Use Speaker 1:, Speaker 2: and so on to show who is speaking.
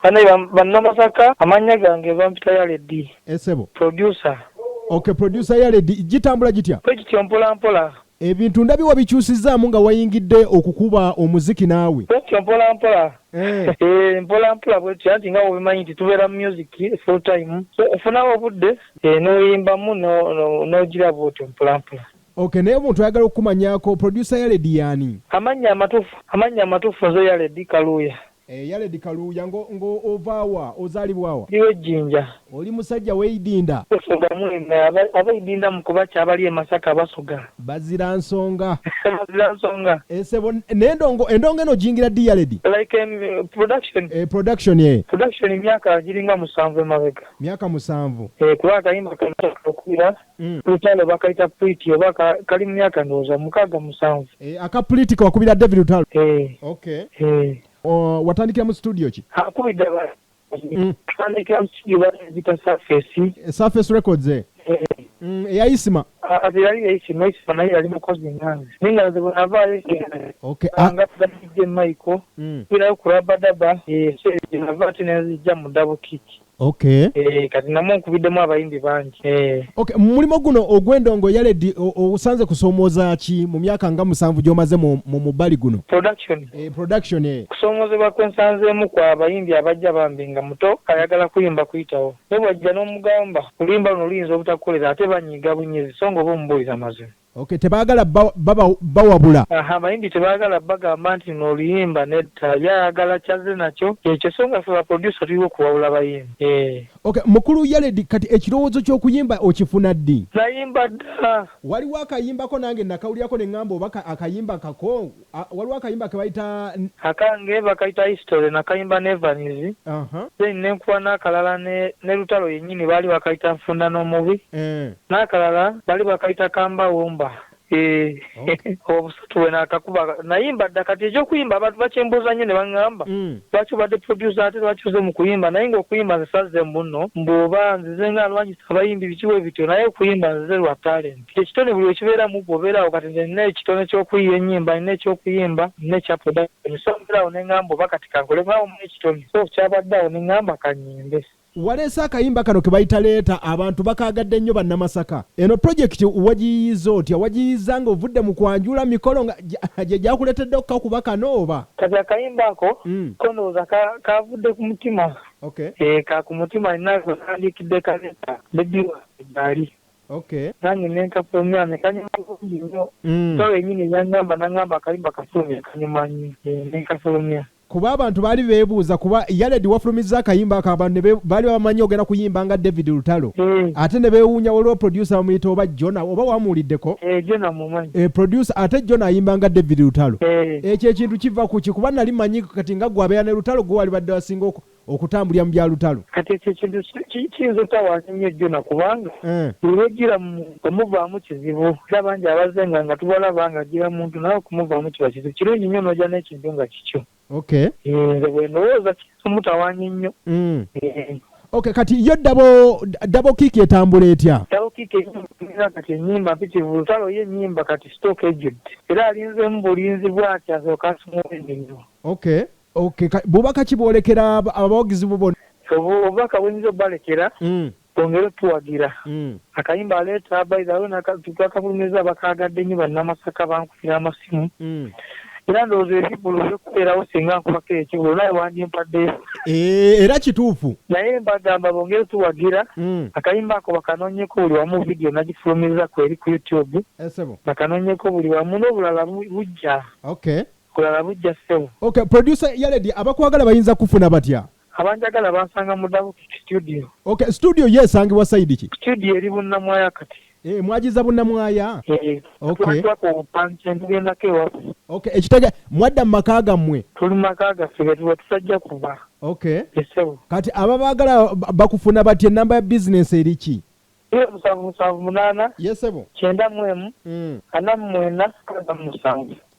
Speaker 1: Bana bannamasaka amanya gange bampita Yaledi.
Speaker 2: Esebo.
Speaker 1: Producer.
Speaker 2: Okay, producer Yaledi gitambula gitya?
Speaker 1: Kwekityo mpola.
Speaker 2: Ebintu ndabi wabikyusizaamu nga wayingidde okukuba omuziki naawe.
Speaker 1: Kwekityo mpola. Mpola bwetyo anti nga obimanyi nti tubeera mu music full time. So ofunawo obudde n'oyimbamu n'ogira bwotyo mpola.
Speaker 2: Okay, naye omuntu ayagala okumanyaako producer Yaledi yaani? Amanya
Speaker 1: amatuufu nze Yaledi Kaluuya.
Speaker 2: Yaledi Kaluuya ngo ovaawa ozaalibwawa?
Speaker 1: Ndiwe Jinja.
Speaker 2: Oli musajja weeyidinda?
Speaker 1: Abayidinda mu kuba kyabali e Masaka basoga.
Speaker 2: Bazira nsonga.
Speaker 1: Esebo
Speaker 2: n'endongo eno jingira ddi Yaledi?
Speaker 1: Like production.
Speaker 2: Production ye.
Speaker 1: Production emyaka giringa 7 emabega.
Speaker 2: Myaka 7.
Speaker 1: Kuba akayimba okubira Lutalo bakayita Pretty oba kali mu myaka ndowooza 6-7.
Speaker 2: Aka Pretty wakubira David Lutalo? Okay. Watandikira mu studio ki?
Speaker 1: Akubidde watandikira mu studio bazita
Speaker 2: Surface Records. Eyayisima?
Speaker 1: Ate yali yayisima naye yali mukozi ngange. Ninga nze bwe navaayo nga tugadde Michael kwirayo ku Rabadaba nava ate nezijja mu double kick.
Speaker 2: Okay.
Speaker 1: Kati namwe nkubiddemu abayimbi bangi.
Speaker 2: Okay, mulimo guno ogw'endongo Yaledi osanze kusoomooza ki mu myaka nga 7 gy'omaze mu mubali guno? Production.
Speaker 1: Kusoomozebwa kwensanzeemu kwa abayimbi abajja bambi nga muto ayagala kuyimba kuyitawo. Ne bw'ajja n'omugamba kulimba luno luyinza obutakukolera ate banyiga bunyezi so ng'oba omubuuliza mazima.
Speaker 2: Okay, tebaagala bawabula.
Speaker 1: Abayimbi tebaagala bagamba nti n'oluyimba netta byayagala kyaze nakyo ekyo so nga ffe baproducer tuliwo okuwabula bayimbi.
Speaker 2: Okay, mukulu Yaledi kati ekirowoozo ky'okuyimba okifuna ddi?
Speaker 1: Nayimba dda.
Speaker 2: Waliwo akayimbako nange nakawulirako ne ŋŋamba oba akayimba kako waliwo akayimba ke bayita
Speaker 1: akange bakayita History nakayimba Nevans. Then nenkuba n'akalala ne Lutalo yennyini baali bakayita Nfunda n'omubi. N'akalala baali bakayita Kamba Womba. Obusatu wena akakuba nayimba dda kati ekyokuyimba abantu bakyembuuza nnyo ne baŋŋamba lwaki obadde producer ate lwaki oze mu kuyimba naye ng'okuyimba nzisaze mbuno mbw'oba nzize nga alwanyisa abayimbi bikiwe bityo naye okuyimba nzize lwa talent ekitone buli wekibeeramu bw'obeerawo kati nze nina ekitone ky'okuyiya ennyimba nina ekyokuyimba nina ekya production so mbeerawo ne ŋŋamba oba kati kankolekaawo mu ekitone so kyabadde awo ne ŋŋamba kanyimbe.
Speaker 2: Waleese akayimba kano ke bayita leeta abantu bakaagadde nnyo bannamasaka. Eno project wagiyiza otya? Wagiyiza ng'ovudde mu kwanjula mikolo nga gye gyakuleetedde okukakuba kano oba?
Speaker 1: Kati akayimba ako kondowooza kavudde ku mutima.
Speaker 2: Okay.
Speaker 1: Ka ku mutima nina kandikidde kaleeta beddiwa ebbali.
Speaker 2: Okay.
Speaker 1: Nange nenkafulumya ne kanyuma bulungi nnyo. So yennyini yaŋŋamba n'aŋŋamba akayimba kafulumya kanyuma nnyo nenkafulumya.
Speaker 2: Kuba abantu baali beebuuza kuba Yaledi wafulumizza akayimba ako abantu baali bamanyi ogenda kuyimba nga David Lutalo. Ate ne beewuunya waliwo producer bamuyita oba Jona oba wamuwuliddeko?
Speaker 1: Jona mumanyi.
Speaker 2: Producer ate Jona ayimba nga David Lutalo. Ekyo ekintu kiva ku ki kuba nali manyi kati nga gwe abeera ne Lutalo gwe wali badde wasinga okutambulira mu bya Lutalo.
Speaker 1: Kati ekyo ekintu kiyinza otawaanya nnyo Jona kubanga olweggira omuvaamu kizibu era bangi abazenga nga tubalaba nga gira muntu nawe okumuvaamu kiba kizibu kirungi nnyo n'ojja n'ekintu nga kikyo.
Speaker 2: Okay.
Speaker 1: Bwe ndowooza kimutawaanya nnyo.
Speaker 2: Okay, kati yo double kick etambula etya?
Speaker 1: Double kick eyinza kati ennyimba mpitivu Lutalo ye ennyimba kati stock aged era alinzemu bulinzi bw'ati asooka asumuwa ennyo.
Speaker 2: Okay. Bubaka kiboolekera abawagizi bo bonna?
Speaker 1: Obubaka buyinza obbalekera twongere tuwagira akayimba aleeta bayizawo tukakafulumiza bakaagadde nnyo bannamasaka bankufira amasimu era ndowooza ebibulu okubeerawo singa nkubako ekibulu naye wandimpaddeyo.
Speaker 2: Era kituufu.
Speaker 1: Naye mbagamba bongere tuwagira akayimba ako bakanoonyeko buli wamu vidiyo nagifulumiza kweri ku YouTube bakanoonyeko buli wamu n'obulala bujja.
Speaker 2: Okay.
Speaker 1: Kulala bujja ssebo.
Speaker 2: Okay, producer Yaledi abakwagala bayinza kufuna batya?
Speaker 1: Abanjagala bansanga mu Double Kick studio.
Speaker 2: Okay, studio yesangibwa side ki?
Speaker 1: Studio eri Bunnamwaya kati.
Speaker 2: Mwagiza Bunnamwaya? Okay. Okay, ekitege mwadda mu maka gammwe?
Speaker 1: Tuli mu maka gaffe tuba tusajja kuba.
Speaker 2: Okay.
Speaker 1: Esebo.
Speaker 2: Kati ababaagala bakufuna batya ennamba ya business eri ki?
Speaker 1: 778.
Speaker 2: Yesebo.
Speaker 1: 91 44 47.